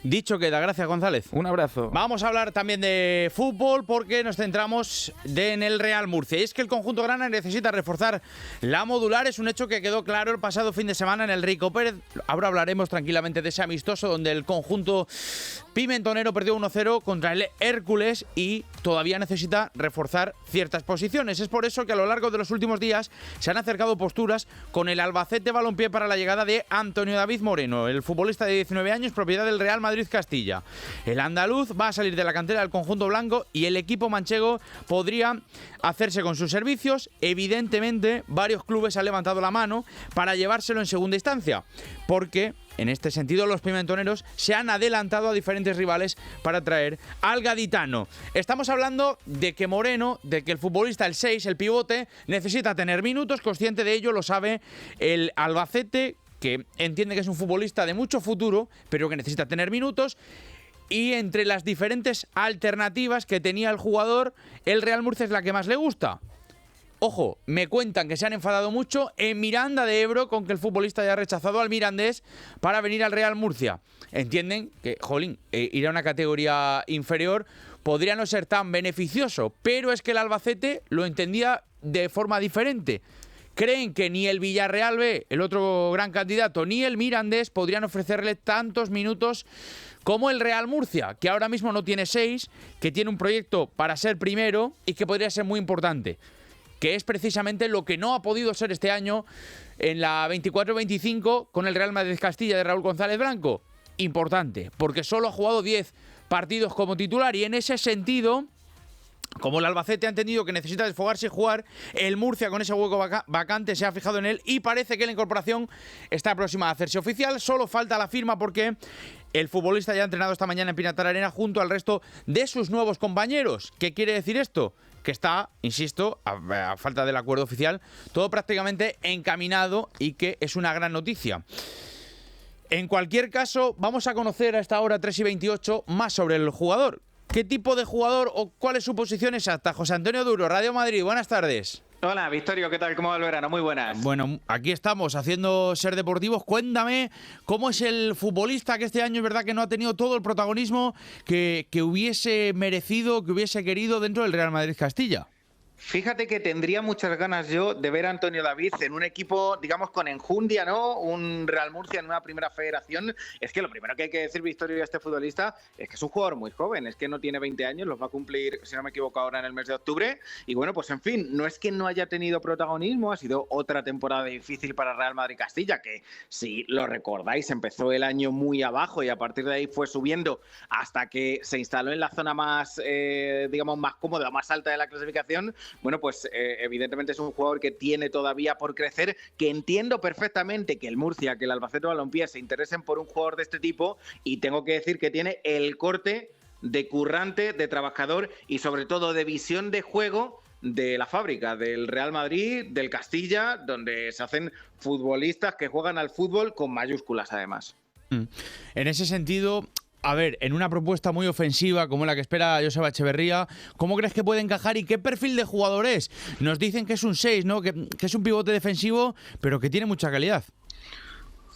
Dicho queda, gracias González. Un abrazo. Vamos a hablar también de fútbol porque nos centramos en el Real Murcia. Y es que el conjunto grana necesita reforzar la modular. Es un hecho que quedó claro el pasado fin de semana en el Rico Pérez. Ahora hablaremos tranquilamente de ese amistoso donde el conjunto pimentonero perdió 1-0 contra el Hércules y todavía necesita reforzar ciertas posiciones. Es por eso que a lo largo de los últimos días se han acercado posturas con el Albacete Balompié para la llegada de Antonio David Moreno, el futbolista de 19 años, propiedad del Real Madrid Castilla. El andaluz va a salir de la cantera del conjunto blanco y el equipo manchego podría hacerse con sus servicios. Evidentemente, varios clubes han levantado la mano para llevárselo en segunda instancia, porque en este sentido los pimentoneros se han adelantado a diferentes rivales para traer al gaditano. Estamos hablando de que Moreno, de que el futbolista, el 6, el pivote, necesita tener minutos. Consciente de ello, lo sabe el Albacete, que entiende que es un futbolista de mucho futuro, pero que necesita tener minutos. Y entre las diferentes alternativas que tenía el jugador, el Real Murcia es la que más le gusta. Ojo, me cuentan que se han enfadado mucho en Miranda de Ebro con que el futbolista haya rechazado al mirandés para venir al Real Murcia. Entienden que, ir a una categoría inferior podría no ser tan beneficioso, pero es que el Albacete lo entendía de forma diferente. Creen que ni el Villarreal B, el otro gran candidato, ni el Mirandés podrían ofrecerle tantos minutos como el Real Murcia, que ahora mismo no tiene 6, que tiene un proyecto para ser primero y que podría ser muy importante, que es precisamente lo que no ha podido ser este año en la 24-25 con el Real Madrid Castilla de Raúl González Blanco. Importante, porque solo ha jugado 10 partidos como titular y en ese sentido, como el Albacete ha entendido que necesita desfogarse y jugar, el Murcia con ese hueco vacante se ha fijado en él y parece que la incorporación está próxima a hacerse oficial. Solo falta la firma porque el futbolista ya ha entrenado esta mañana en Pinatar Arena junto al resto de sus nuevos compañeros. ¿Qué quiere decir esto? Que está, insisto, a falta del acuerdo oficial, todo prácticamente encaminado y que es una gran noticia. En cualquier caso, vamos a conocer a esta hora 3:28 más sobre el jugador. ¿Qué tipo de jugador o cuál es su posición exacta? José Antonio Duro, Radio Madrid, buenas tardes. Hola, Victorio, ¿qué tal? ¿Cómo va el verano? Muy buenas. Bueno, aquí estamos haciendo Ser Deportivos. Cuéntame cómo es el futbolista que este año es verdad que no ha tenido todo el protagonismo que hubiese merecido, que hubiese querido dentro del Real Madrid Castilla. Fíjate que tendría muchas ganas yo de ver a Antonio David en un equipo, digamos, con enjundia, ¿no? Un Real Murcia en una primera federación. Es que lo primero que hay que decir, Victorio, a este futbolista es que es un jugador muy joven, es que no tiene 20 años, los va a cumplir, si no me equivoco, ahora en el mes de octubre. Y bueno, pues en fin, no es que no haya tenido protagonismo, ha sido otra temporada difícil para Real Madrid Castilla, que si lo recordáis, empezó el año muy abajo y a partir de ahí fue subiendo hasta que se instaló en la zona más, digamos, más cómoda, más alta de la clasificación. Bueno, pues evidentemente es un jugador que tiene todavía por crecer, que entiendo perfectamente que el Murcia, que el Albacete Balompié se interesen por un jugador de este tipo y tengo que decir que tiene el corte de currante, de trabajador y sobre todo de visión de juego de la fábrica, del Real Madrid, del Castilla, donde se hacen futbolistas que juegan al fútbol con mayúsculas además. En ese sentido, a ver, en una propuesta muy ofensiva como la que espera Joseba Echeverría, ¿cómo crees que puede encajar y qué perfil de jugador es? Nos dicen que es un 6, ¿no? Que es un pivote defensivo, pero que tiene mucha calidad.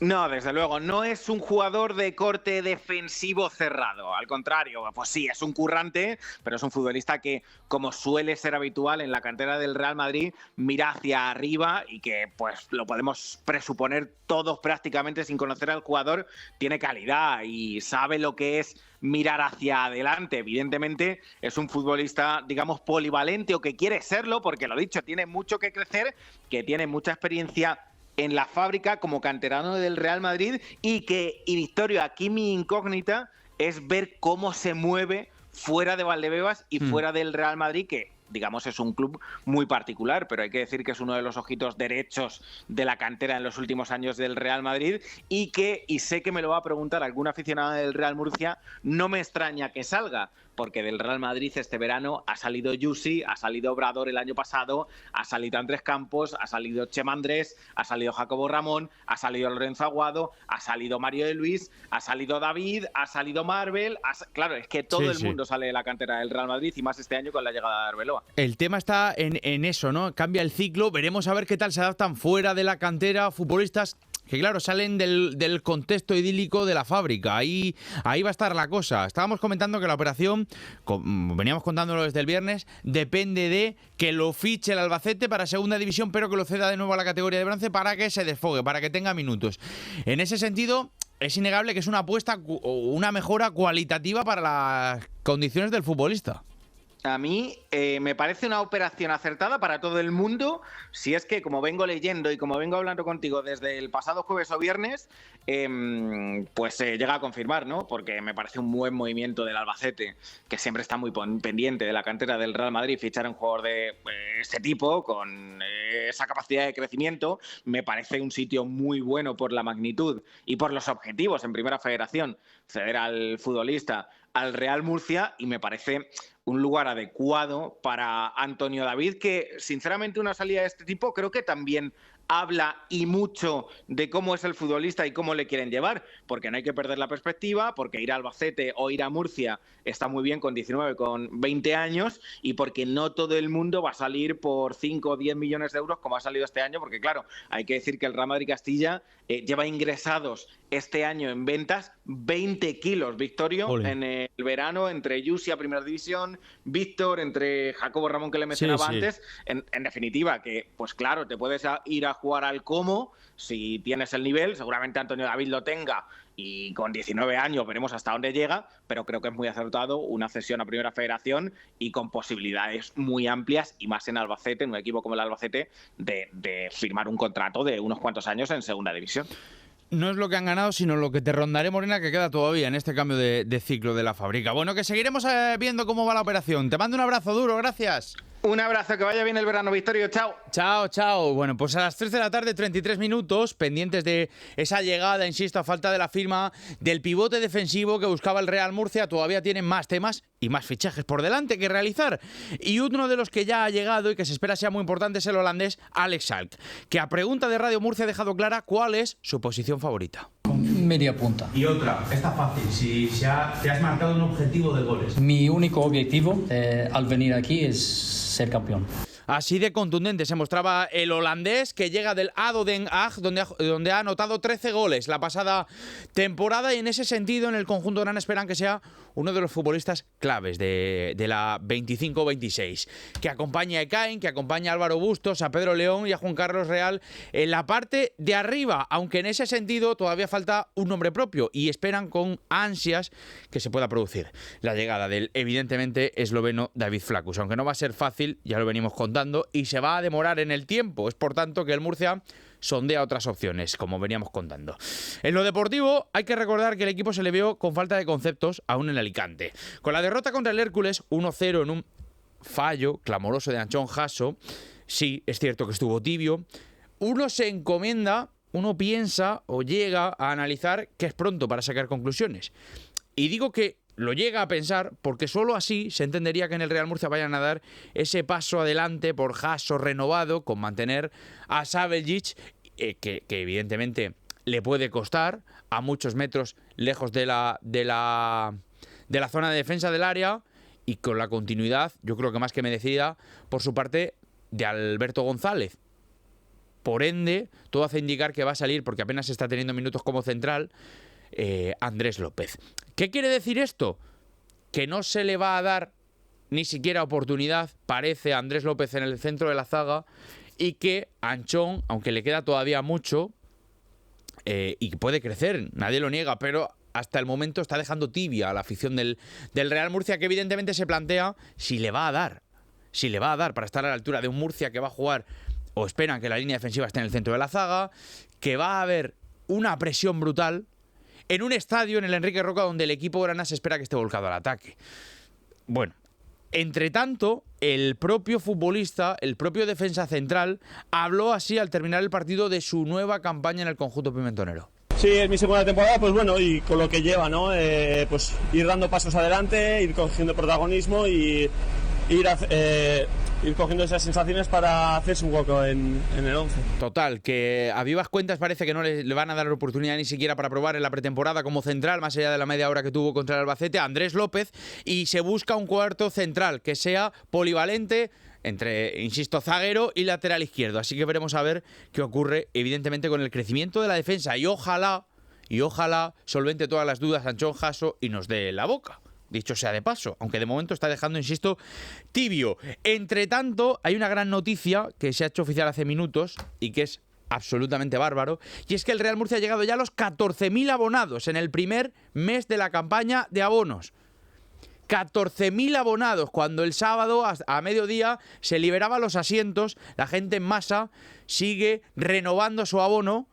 No, desde luego, no es un jugador de corte defensivo cerrado. Al contrario, pues sí, es un currante, pero es un futbolista que, como suele ser habitual en la cantera del Real Madrid, mira hacia arriba y que pues lo podemos presuponer todos prácticamente sin conocer al jugador, tiene calidad y sabe lo que es mirar hacia adelante. Evidentemente es un futbolista, digamos, polivalente o que quiere serlo, porque lo dicho, tiene mucho que crecer, que tiene mucha experiencia en la fábrica como canterano del Real Madrid y Victorio, aquí mi incógnita es ver cómo se mueve fuera de Valdebebas y fuera del Real Madrid, que digamos es un club muy particular, pero hay que decir que es uno de los ojitos derechos de la cantera en los últimos años del Real Madrid y sé que me lo va a preguntar algún aficionado del Real Murcia, no me extraña que salga, porque del Real Madrid este verano ha salido Yusi, ha salido Obrador el año pasado, ha salido Andrés Campos, ha salido Chema Andrés, ha salido Jacobo Ramón, ha salido Lorenzo Aguado, ha salido Mario de Luis, ha salido David, ha salido Marvel, claro, es que todo el mundo sale de la cantera del Real Madrid y más este año con la llegada de Arbeloa. El tema está en eso, ¿no? Cambia el ciclo, veremos a ver qué tal se adaptan fuera de la cantera futbolistas que claro, salen del contexto idílico de la fábrica. Ahí va a estar la cosa. Estábamos comentando que la operación, veníamos contándolo desde el viernes, depende de que lo fiche el Albacete para segunda división, pero que lo ceda de nuevo a la categoría de bronce para que se desfogue, para que tenga minutos. En ese sentido, es innegable que es una apuesta o una mejora cualitativa para las condiciones del futbolista. A mí me parece una operación acertada para todo el mundo, si es que, como vengo leyendo y como vengo hablando contigo desde el pasado jueves o viernes, pues se llega a confirmar, ¿no? Porque me parece un buen movimiento del Albacete, que siempre está muy pendiente de la cantera del Real Madrid. Fichar a un jugador de este tipo, con esa capacidad de crecimiento, me parece un sitio muy bueno por la magnitud y por los objetivos en Primera Federación, ceder al futbolista al Real Murcia, y me parece un lugar adecuado para Antonio David, que sinceramente una salida de este tipo creo que también habla y mucho de cómo es el futbolista y cómo le quieren llevar, porque no hay que perder la perspectiva, porque ir a Albacete o ir a Murcia está muy bien con 19, con 20 años, y porque no todo el mundo va a salir por 5 o 10 millones de euros como ha salido este año, porque claro, hay que decir que el Real Madrid Castilla lleva ingresados este año en ventas 20 kilos, Victorio. Ole. En el verano, entre Yusia, Primera División, Víctor, entre Jacobo Ramón, que le mencionaba antes. En definitiva, que pues claro, te puedes ir a jugar al Como si tienes el nivel, seguramente Antonio David lo tenga, y con 19 años veremos hasta dónde llega, pero creo que es muy acertado una cesión a Primera Federación y con posibilidades muy amplias, y más en Albacete, en un equipo como el Albacete, de firmar un contrato de unos cuantos años en Segunda División. No es lo que han ganado, sino lo que te rondaré, Morena, que queda todavía en este cambio de ciclo de la fábrica. Bueno, que seguiremos viendo cómo va la operación. Te mando un abrazo duro, gracias. Un abrazo, que vaya bien el verano, Victorio. Chao. Chao, chao. Bueno, pues a las 3 de la tarde, 33 minutos, pendientes de esa llegada, insisto, a falta de la firma del pivote defensivo que buscaba el Real Murcia. Todavía tienen más temas y más fichajes por delante que realizar. Y uno de los que ya ha llegado y que se espera sea muy importante es el holandés Alex Schalk, que a pregunta de Radio Murcia ha dejado clara cuál es su posición favorita. Media punta. Y otra, está fácil, si te has marcado un objetivo de goles. Mi único objetivo al venir aquí es ser campeón. Así de contundente se mostraba el holandés, que llega del ADO Den Haag, donde ha anotado 13 goles la pasada temporada, y en ese sentido en el conjunto grana esperan que sea uno de los futbolistas claves de la 25-26, que acompaña a Ekain, que acompaña a Álvaro Bustos, a Pedro León y a Juan Carlos Real en la parte de arriba, aunque en ese sentido todavía falta un nombre propio y esperan con ansias que se pueda producir la llegada del evidentemente esloveno David Flakus, aunque no va a ser fácil, ya lo venimos contando, y se va a demorar en el tiempo. Es por tanto que el Murcia sondea otras opciones, como veníamos contando. En lo deportivo, hay que recordar que el equipo se le vio con falta de conceptos aún en Alicante. Con la derrota contra el Hércules 1-0 en un fallo clamoroso de Anchón Jasso, sí, es cierto que estuvo tibio, uno se encomienda, uno piensa o llega a analizar que es pronto para sacar conclusiones. Y digo que lo llega a pensar porque solo así se entendería que en el Real Murcia vayan a dar ese paso adelante por Jasso renovado, con mantener a Sabeljic, que evidentemente le puede costar, a muchos metros lejos de la zona de defensa del área, y con la continuidad, yo creo que más que merecida, por su parte, de Alberto González. Por ende, todo hace indicar que va a salir, porque apenas está teniendo minutos como central, Andrés López. ¿Qué quiere decir esto? Que no se le va a dar ni siquiera oportunidad, parece, a Andrés López en el centro de la zaga, y que Anchón, aunque le queda todavía mucho y puede crecer, nadie lo niega, pero hasta el momento está dejando tibia a la afición del Real Murcia, que evidentemente se plantea si le va a dar para estar a la altura de un Murcia que va a jugar, o esperan que la línea defensiva esté en el centro de la zaga, que va a haber una presión brutal en un estadio, en el Enrique Roca, donde el equipo grana se espera que esté volcado al ataque. Bueno, entre tanto, el propio futbolista, el propio defensa central, habló así al terminar el partido de su nueva campaña en el conjunto pimentonero. Sí, es mi segunda temporada, pues bueno, y con lo que lleva, ¿no? Pues ir dando pasos adelante, ir cogiendo protagonismo y ir cogiendo esas sensaciones para hacerse un hueco en el 11. Total, que a vivas cuentas parece que no le van a dar oportunidad ni siquiera para probar en la pretemporada como central, más allá de la media hora que tuvo contra el Albacete, a Andrés López, y se busca un cuarto central que sea polivalente, entre, insisto, zaguero y lateral izquierdo. Así que veremos a ver qué ocurre, evidentemente, con el crecimiento de la defensa. Y ojalá solvente todas las dudas Anchón Jasso y nos dé la boca. Dicho sea de paso, aunque de momento está dejando, insisto, tibio. Entre tanto, hay una gran noticia que se ha hecho oficial hace minutos y que es absolutamente bárbaro, y es que el Real Murcia ha llegado ya a los 14.000 abonados en el primer mes de la campaña de abonos. 14.000 abonados, cuando el sábado a mediodía se liberaban los asientos, la gente en masa sigue renovando su abono,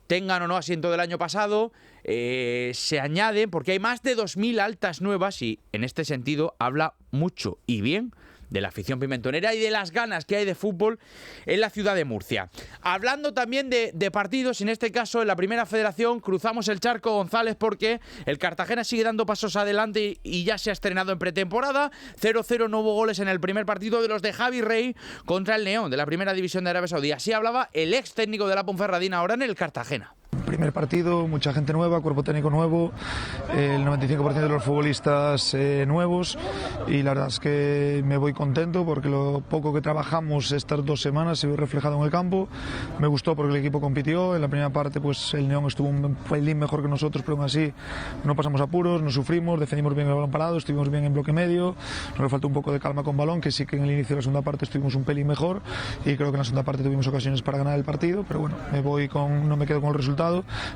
tengan o no asiento del año pasado, se añaden, porque hay más de 2.000 altas nuevas y en este sentido habla mucho y bien de la afición pimentonera y de las ganas que hay de fútbol en la ciudad de Murcia. Hablando también de partidos, en este caso en la Primera Federación, cruzamos el charco, González, porque el Cartagena sigue dando pasos adelante y ya se ha estrenado en pretemporada. 0-0, no hubo goles en el primer partido de los de Javi Rey contra el León de la Primera División de Arabia Saudí. Así hablaba el ex técnico de la Ponferradina ahora en el Cartagena. Primer partido, mucha gente nueva, cuerpo técnico nuevo, el 95% de los futbolistas nuevos, y la verdad es que me voy contento porque lo poco que trabajamos estas 2 semanas se vio reflejado en el campo. Me gustó porque el equipo compitió, en la primera parte pues el León estuvo un pelín mejor que nosotros, pero aún así no pasamos apuros, no sufrimos, defendimos bien el balón parado, estuvimos bien en bloque medio, nos faltó un poco de calma con balón, que sí que en el inicio de la segunda parte estuvimos un pelín mejor y creo que en la segunda parte tuvimos ocasiones para ganar el partido, pero bueno, no me quedo con el resultado,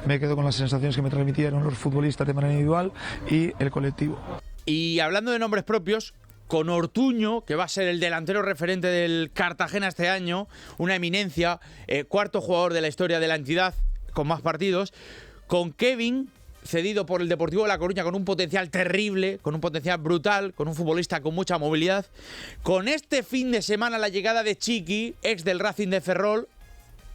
me quedo con las sensaciones que me transmitieron los futbolistas de manera individual y el colectivo. Y hablando de nombres propios, con Ortuño, que va a ser el delantero referente del Cartagena este año, una eminencia, cuarto jugador de la historia de la entidad con más partidos, con Kevin, cedido por el Deportivo de La Coruña, con un potencial terrible, con un potencial brutal, con un futbolista con mucha movilidad, con este fin de semana la llegada de Chiqui, ex del Racing de Ferrol,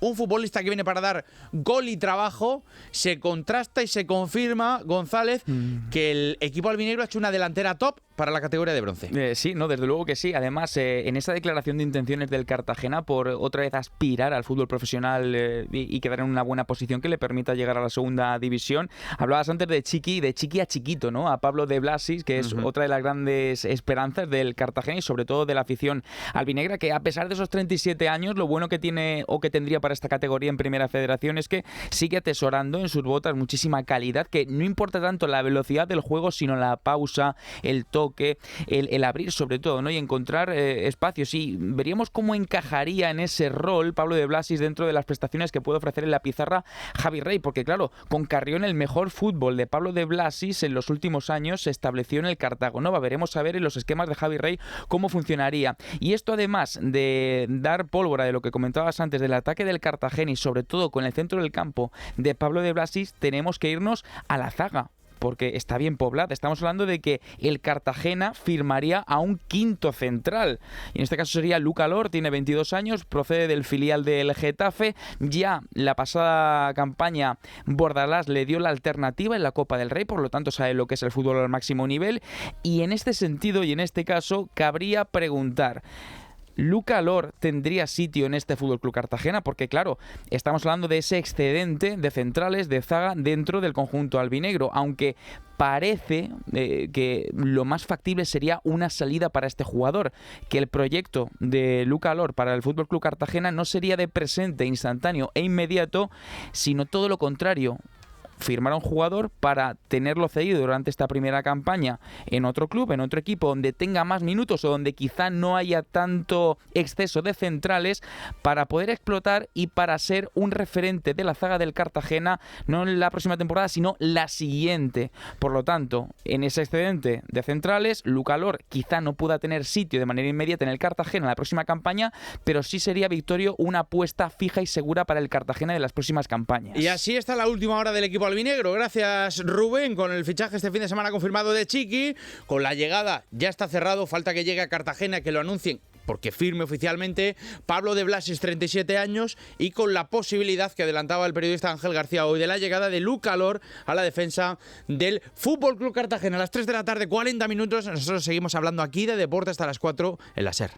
un futbolista que viene para dar gol y trabajo. Se contrasta y se confirma, González, que el equipo albinegro ha hecho una delantera top para la categoría de bronce. Sí, no, desde luego que sí. Además, en esa declaración de intenciones del Cartagena por otra vez aspirar al fútbol profesional y quedar en una buena posición que le permita llegar a la segunda división, hablabas antes de Chiqui a Chiquito, ¿no? A Pablo de Blasis, que es otra de las grandes esperanzas del Cartagena y sobre todo de la afición albinegra, que a pesar de esos 37 años, lo bueno que tiene o que tendría para esta categoría en Primera Federación es que sigue atesorando en sus botas muchísima calidad, que no importa tanto la velocidad del juego, sino la pausa, el toque, el abrir sobre todo, ¿no? Y encontrar espacios. Y veríamos cómo encajaría en ese rol Pablo de Blasis dentro de las prestaciones que puede ofrecer en la pizarra Javi Rey, porque claro, con Carrión el mejor fútbol de Pablo de Blasis en los últimos años se estableció en el Cartagonova. Veremos a ver en los esquemas de Javi Rey cómo funcionaría. Y esto, además de dar pólvora de lo que comentabas antes del ataque del Cartagena y sobre todo con el centro del campo de Pablo de Blasis, tenemos que irnos a la zaga, porque está bien poblada. Estamos hablando de que el Cartagena firmaría a un quinto central. Y en este caso sería Luca Lor, tiene 22 años, procede del filial del Getafe. Ya la pasada campaña Bordalás le dio la alternativa en la Copa del Rey, por lo tanto sabe lo que es el fútbol al máximo nivel. Y en este sentido y en este caso cabría preguntar: ¿Luca Lor tendría sitio en este FC Cartagena? Porque claro, estamos hablando de ese excedente de centrales de zaga dentro del conjunto albinegro, aunque parece que lo más factible sería una salida para este jugador, que el proyecto de Luca Lor para el FC Cartagena no sería de presente, instantáneo e inmediato, sino todo lo contrario. Firmar a un jugador para tenerlo cedido durante esta primera campaña en otro club, en otro equipo donde tenga más minutos o donde quizá no haya tanto exceso de centrales, para poder explotar y para ser un referente de la zaga del Cartagena, no en la próxima temporada, sino la siguiente. Por lo tanto, en ese excedente de centrales, Luca Lor quizá no pueda tener sitio de manera inmediata en el Cartagena en la próxima campaña, pero sí sería, Victorio, una apuesta fija y segura para el Cartagena de las próximas campañas. Y así está la última hora del equipo albinegro. Gracias, Rubén, con el fichaje este fin de semana confirmado de Chiqui, con la llegada ya está cerrado, falta que llegue a Cartagena, que lo anuncien porque firme oficialmente Pablo de Blasis, 37 años, y con la posibilidad que adelantaba el periodista Ángel García hoy de la llegada de Luca Lor a la defensa del FC Cartagena. A las 3 de la tarde, 40 minutos, nosotros seguimos hablando aquí de deporte hasta las 4 en la SER.